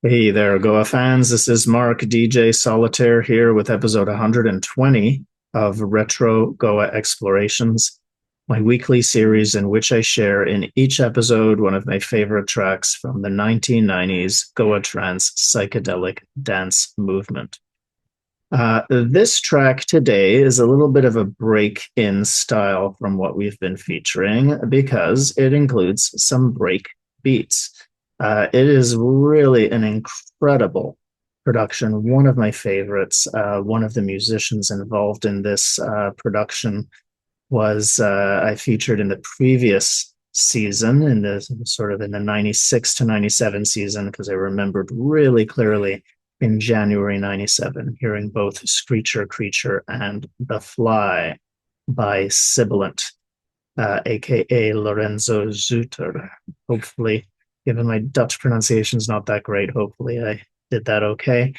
Hey there, Goa fans. This is Mark, DJ Solitaire here with episode 120 of Retro Goa Explorations, my weekly series in which I share in each episode one of my favorite tracks from the 1990s Goa Trance psychedelic dance movement. This track today is a little bit of a break in style from what we've been featuring because it includes some break beats. It is really an incredible production, one of my favorites. One of the musicians involved in this production was I featured in the previous season, in the sort of in the 96 to 97 season, because I remembered really clearly in January 97, hearing both Screecher Creature and The Fly by Sibilant, aka Lorenzo Zutter. Hopefully, given my Dutch pronunciation is not that great, hopefully I did that okay.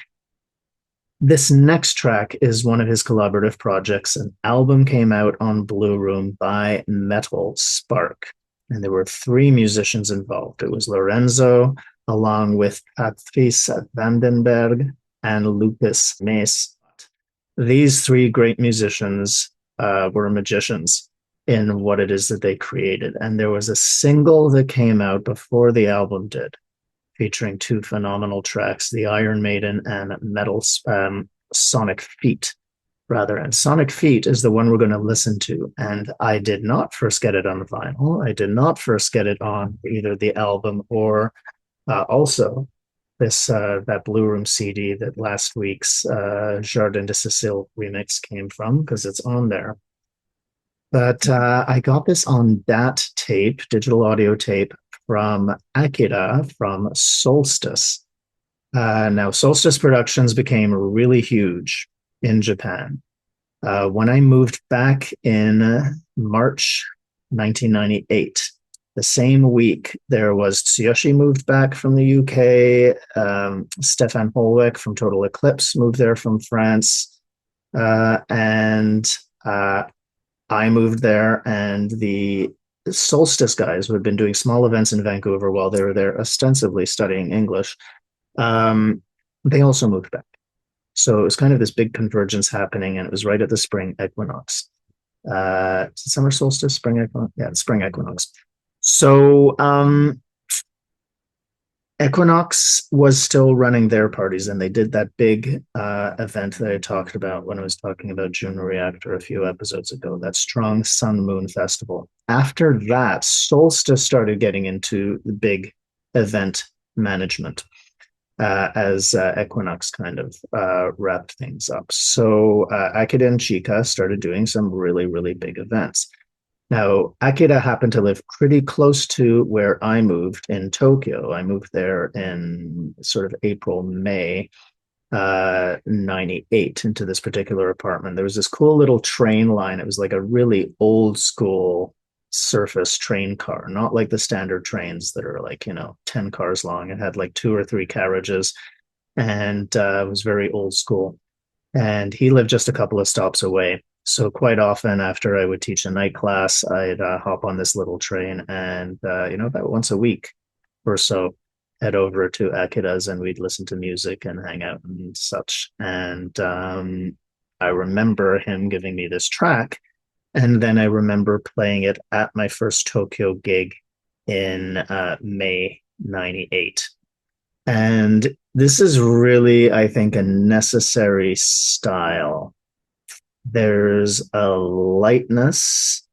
This next track is one of his collaborative projects. An album came out on Blue Room by Metal Spark, and there were three musicians involved. It was Lorenzo, along with Patrice Vandenberg and Lucas Mace. These three great musicians were magicians in what it is that they created. And there was a single that came out before the album did, featuring two phenomenal tracks, the Iron Maiden and Metal Sonic Feet, rather. And Sonic Feet is the one we're going to listen to. And I did not first get it on vinyl. I did not first get it on either the album or also this that Blue Room CD that last week's Jardin de Cecile remix came from, because it's on there. But I got this on DAT tape, digital audio tape, from Akira from Solstice. Now, Solstice Productions became really huge in Japan. When I moved back in March 1998, the same week, there was Tsuyoshi moved back from the UK. Stefan Holwick from Total Eclipse moved there from France. And I moved there, and the Solstice guys, who had been doing small events in Vancouver while they were there ostensibly studying English, they also moved back. So it was kind of this big convergence happening, and it was right at the spring equinox. Summer solstice, spring equinox? Yeah, spring equinox. So Equinox was still running their parties, and they did that big event that I talked about when I was talking about June Reactor a few episodes ago, that Strong Sun Moon Festival. After that, Solstice started getting into the big event management as Equinox kind of wrapped things up. So Akira and Chika started doing some really, really big events. Now, Akira happened to live pretty close to where I moved in Tokyo. I moved there in sort of April, May 98 into this particular apartment. There was this cool little train line. It was like a really old school surface train car, not like the standard trains that are like, 10 cars long. It had like two or three carriages, and it was very old school. And he lived just a couple of stops away. So quite often after I would teach a night class, I'd hop on this little train and, about once a week or so, head over to Akira's, and we'd listen to music and hang out and such. And I remember him giving me this track. And then I remember playing it at my first Tokyo gig in May 98. And this is really, I think, a necessary style. There's a lightness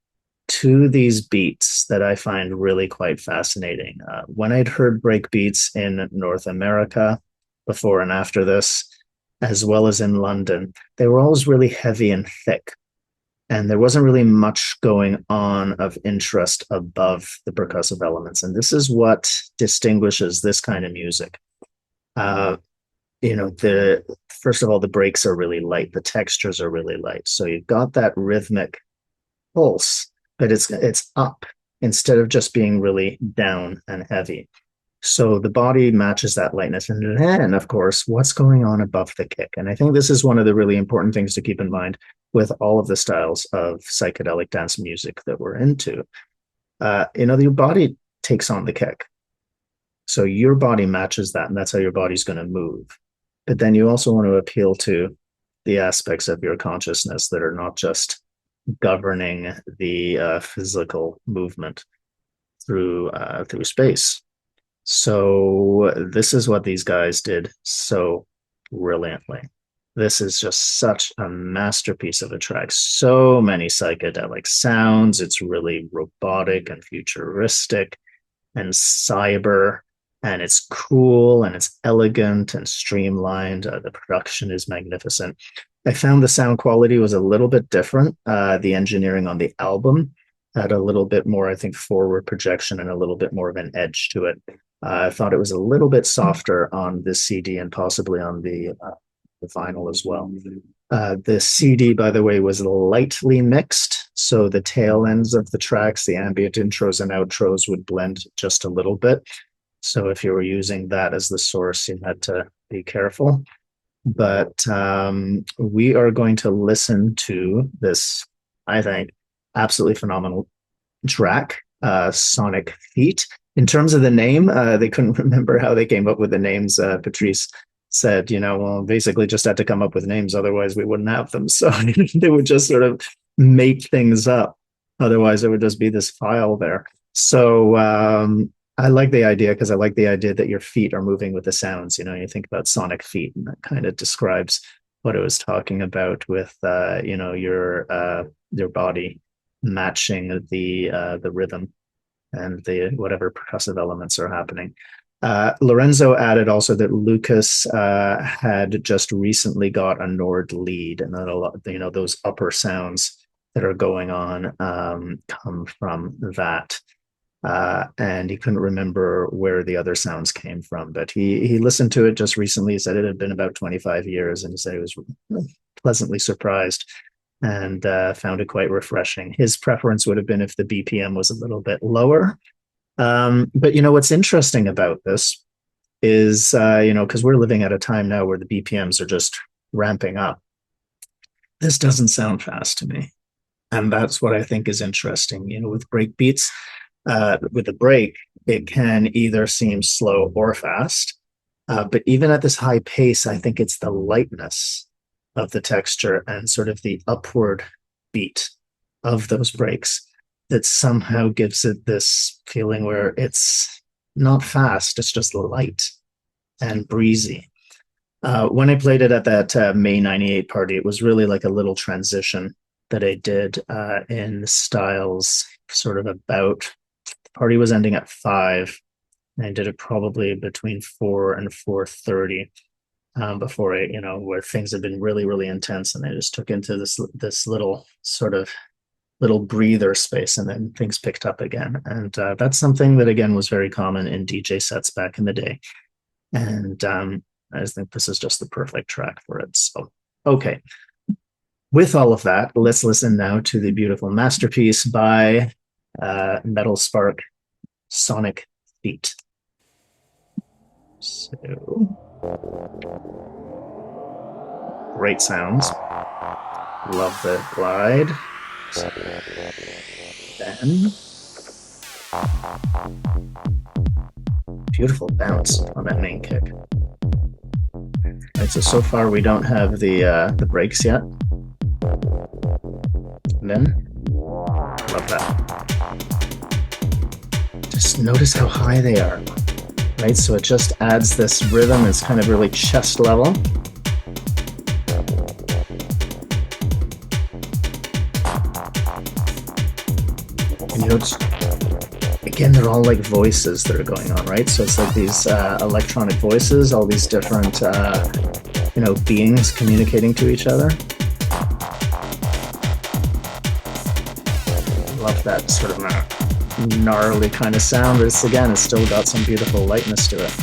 to these beats that I find really quite fascinating. When I'd heard break beats in North America before and after this, as well as in London, they were always really heavy and thick. And there wasn't really much going on of interest above the percussive elements. And this is what distinguishes this kind of music. The first of all, the breaks are really light, the textures are really light, so you've got that rhythmic pulse, but it's up instead of just being really down and heavy. So the body matches that lightness. And then, of course, what's going on above the kick? And I think this is one of the really important things to keep in mind with all of the styles of psychedelic dance music that we're into. Your body takes on the kick. So your body matches that, and that's how your body's going to move. But then you also want to appeal to the aspects of your consciousness that are not just governing the physical movement through space. So this is what these guys did so brilliantly. This is just such a masterpiece of a track. So many psychedelic sounds. It's really robotic and futuristic and cyber, and it's cool and it's elegant and streamlined. The production is magnificent. I found the sound quality was a little bit different. The engineering on the album had a little bit more, I think, forward projection and a little bit more of an edge to it. I thought it was a little bit softer on this CD and possibly on the vinyl as well. The CD, by the way, was lightly mixed. So the tail ends of the tracks, the ambient intros and outros would blend just a little bit. So if you were using that as the source, you had to be careful. But we are going to listen to this, I think, absolutely phenomenal track, Sonic Feet. In terms of the name, they couldn't remember how they came up with the names. Patrice said, well, basically just had to come up with names, otherwise we wouldn't have them. So they would just sort of make things up. Otherwise, it would just be this file there. So I like the idea because I like the idea that your feet are moving with the sounds. You think about sonic feet, and that kind of describes what I was talking about with your body matching the rhythm and the whatever percussive elements are happening. Lorenzo added also that Lucas had just recently got a Nord lead, and that a lot, those upper sounds that are going on come from that. And he couldn't remember where the other sounds came from, but he listened to it just recently. He said it had been about 25 years, and he said he was pleasantly surprised and found it quite refreshing. His preference would have been if the BPM was a little bit lower. But what's interesting about this is, because we're living at a time now where the BPMs are just ramping up. This doesn't sound fast to me. And that's what I think is interesting, with break beats. With the break, it can either seem slow or fast. But even at this high pace, I think it's the lightness of the texture and sort of the upward beat of those breaks that somehow gives it this feeling where it's not fast, it's just light and breezy. When I played it at that May 98 party, it was really like a little transition that I did in styles sort of about, the party was ending at 5, and I did it probably between 4 and 4:30 before I, where things had been really, really intense, and I just took into this little sort of little breather space, and then things picked up again. And that's something that, again, was very common in DJ sets back in the day. And I just think this is just the perfect track for it. So, okay. With all of that, let's listen now to the beautiful masterpiece by Metal Spark, Sonic Feet. So, great sounds. Love the glide. Then, beautiful bounce on that main kick. Right, so far we don't have the breaks yet. And then, love that. Just notice how high they are. Right, so it just adds this rhythm. It's kind of really chest level. Again, they're all like voices that are going on, right? So it's like these electronic voices, all these different, beings communicating to each other. Love that sort of gnarly kind of sound. This, again, has still got some beautiful lightness to it.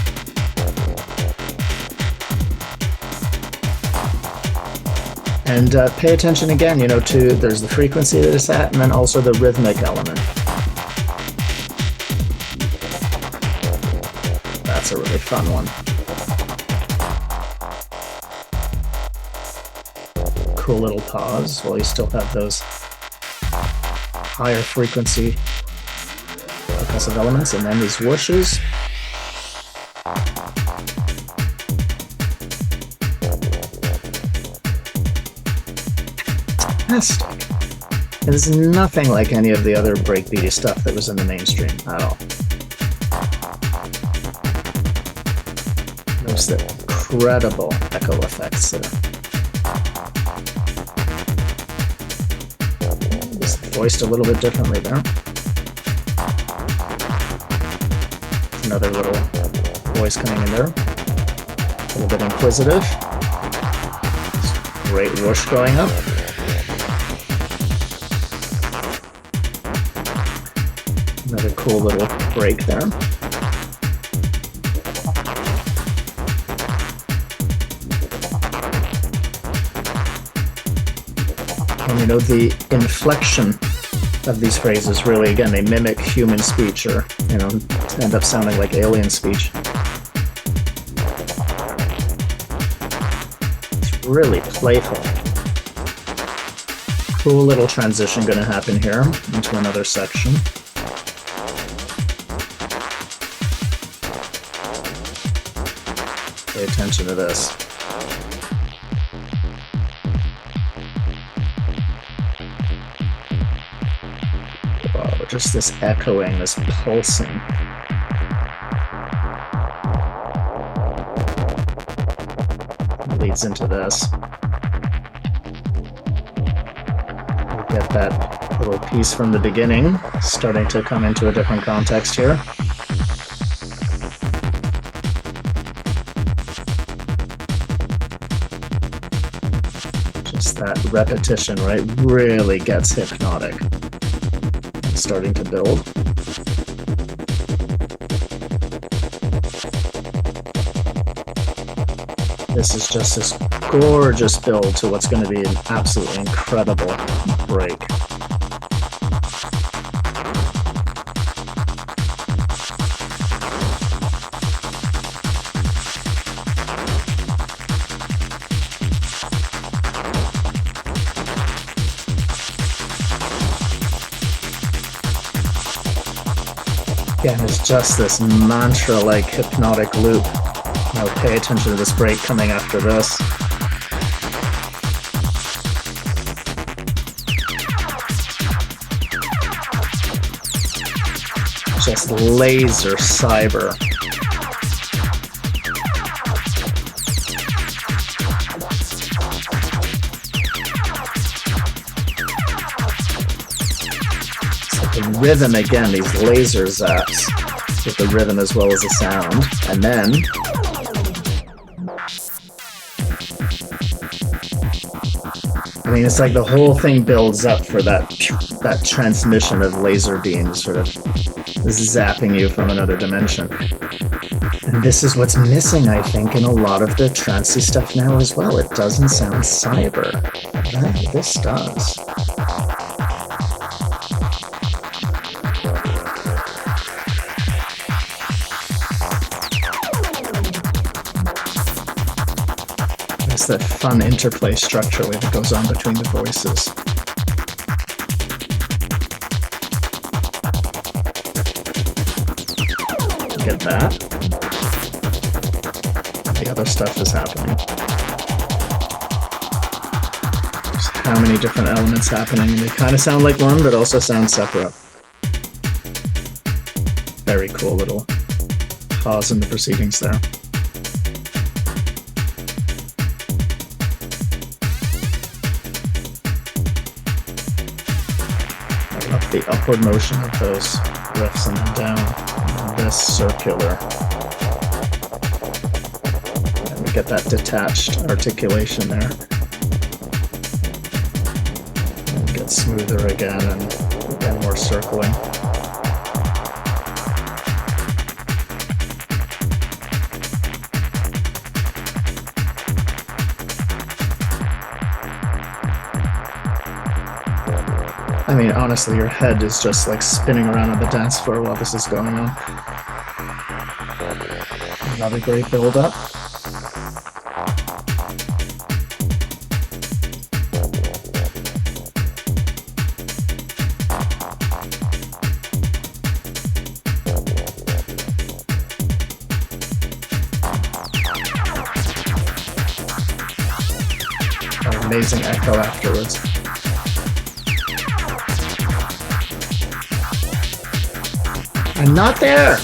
And pay attention again, to there's the frequency that it's at, and then also the rhythmic element. That's a really fun one. Cool little pause while you still have those higher frequency percussive elements, and then these whooshes. fantastic. It is nothing like any of the other breakbeaty stuff that was in the mainstream at all. There's the incredible echo effects there. Just voiced a little bit differently there. Another little voice coming in there. A little bit inquisitive. Great whoosh going up. Another cool little break there. And you know, the inflection of these phrases really, again, they mimic human speech, or, you know, end up sounding like alien speech. It's really playful. Cool little transition going to happen here into another section. Pay attention to this. Wow, just this echoing, this pulsing. Leads into this. We get that little piece from the beginning, starting to come into a different context here. That repetition, right, really gets hypnotic. It's starting to build. This is just this gorgeous build to what's going to be an absolutely incredible break. Again, it's just this mantra-like hypnotic loop. Now pay attention to this break coming after this. Just laser cyber. The rhythm again, these laser zaps with the rhythm as well as the sound, and then I mean, it's like the whole thing builds up for that transmission of laser beams sort of zapping you from another dimension. And this is what's missing, I think, in a lot of the trancey stuff now as well. It doesn't sound cyber. Yeah, this does. It's that fun interplay structurally that goes on between the voices. Get that? The other stuff is happening. There's how many different elements happening, and they kind of sound like one, but also sound separate. Very cool little pause in the proceedings there. The upward motion of those riffs and then down, and this circular. And we get that detached articulation there. And it gets smoother again, and again more circling. I mean, honestly, your head is just like spinning around on the dance floor while this is going on. Another great build-up. An amazing echo afterwards. I'm not there.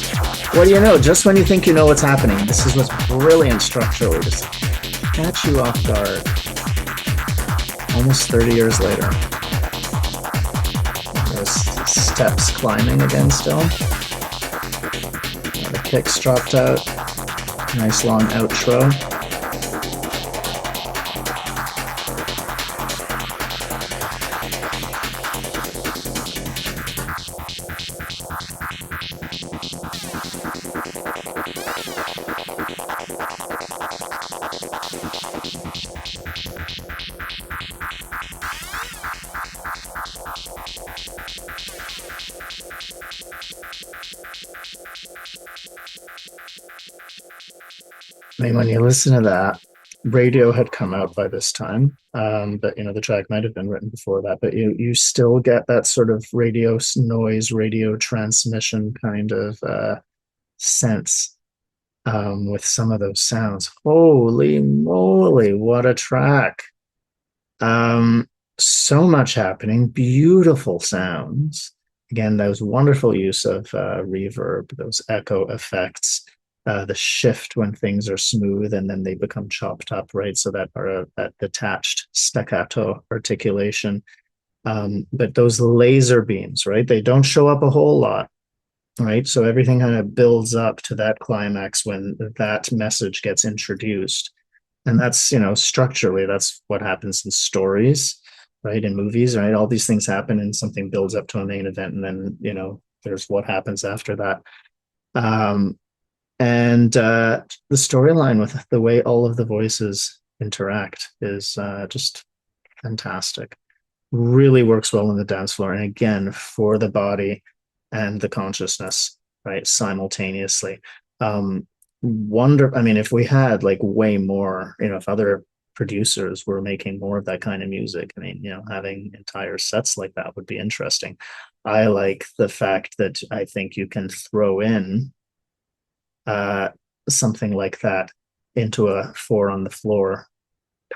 What do you know? Just when you think you know what's happening, this is what's brilliant structurally, just catch you off guard. Almost 30 years later. There's steps climbing again still. The kick's dropped out. Nice long outro. I mean, when you listen to that, radio had come out by this time, but the track might have been written before that. But you still get that sort of radio noise, radio transmission kind of sense with some of those sounds. Holy moly, what a track! So much happening, beautiful sounds. Again, those wonderful use of reverb, those echo effects, the shift when things are smooth and then they become chopped up, right? So that detached staccato articulation. But those laser beams, right? They don't show up a whole lot, right? So everything kind of builds up to that climax when that message gets introduced. And that's, structurally, that's what happens in stories, right? In movies, right? All these things happen and something builds up to a main event. And then, there's what happens after that. And the storyline with the way all of the voices interact is just fantastic. Really works well on the dance floor. And again, for the body and the consciousness, right? Simultaneously. I mean, if we had like way more, if other producers were making more of that kind of music, I mean, having entire sets like that would be interesting. I like the fact that I think you can throw in something like that into a four on the floor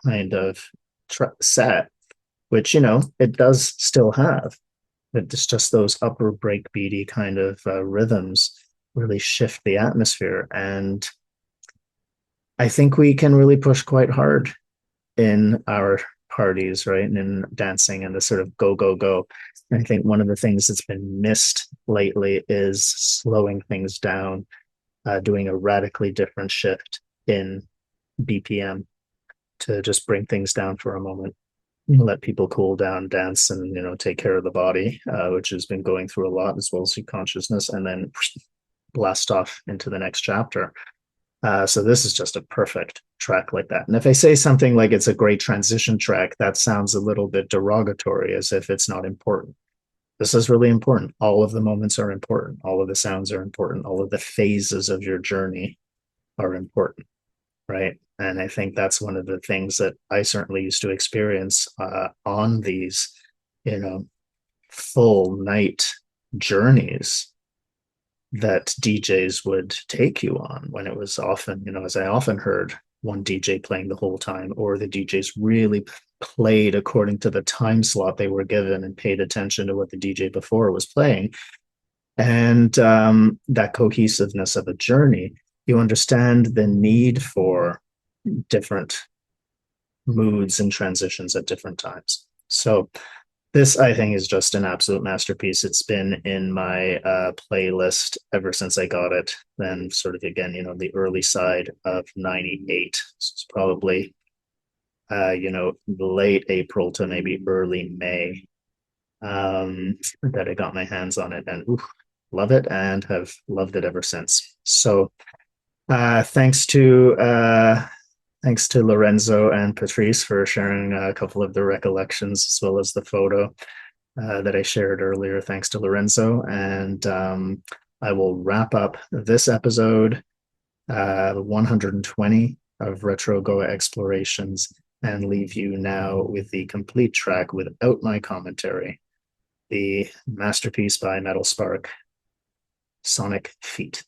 kind of set, which, it does still have. But it's just those upper breakbeaty kind of rhythms really shift the atmosphere. And I think we can really push quite hard in our parties, right? And in dancing and the sort of go, go, go. And I think one of the things that's been missed lately is slowing things down, doing a radically different shift in BPM to just bring things down for a moment, let people cool down, dance, and take care of the body, which has been going through a lot, as well as your consciousness, and then blast off into the next chapter. So this is just a perfect track like that. And if I say something like it's a great transition track, that sounds a little bit derogatory, as if it's not important. This is really important. All of the moments are important. All of the sounds are important. All of the phases of your journey are important, right? And I think that's one of the things that I certainly used to experience on these, full night journeys that DJs would take you on, when it was often, as I often heard, one DJ playing the whole time, or the DJs really played according to the time slot they were given and paid attention to what the DJ before was playing. And that cohesiveness of a journey, you understand the need for different moods and transitions at different times. So this, I think, is just an absolute masterpiece. It's been in my playlist ever since I got it. Then sort of, again, the early side of 98. So it's probably, late April to maybe early May that I got my hands on it. And love it, and have loved it ever since. So thanks to Lorenzo and Patrice for sharing a couple of the recollections, as well as the photo that I shared earlier. Thanks to Lorenzo. And I will wrap up this episode 120 of Retro Goa Explorations and leave you now with the complete track without my commentary, the masterpiece by Metal Spark, Sonic Feet.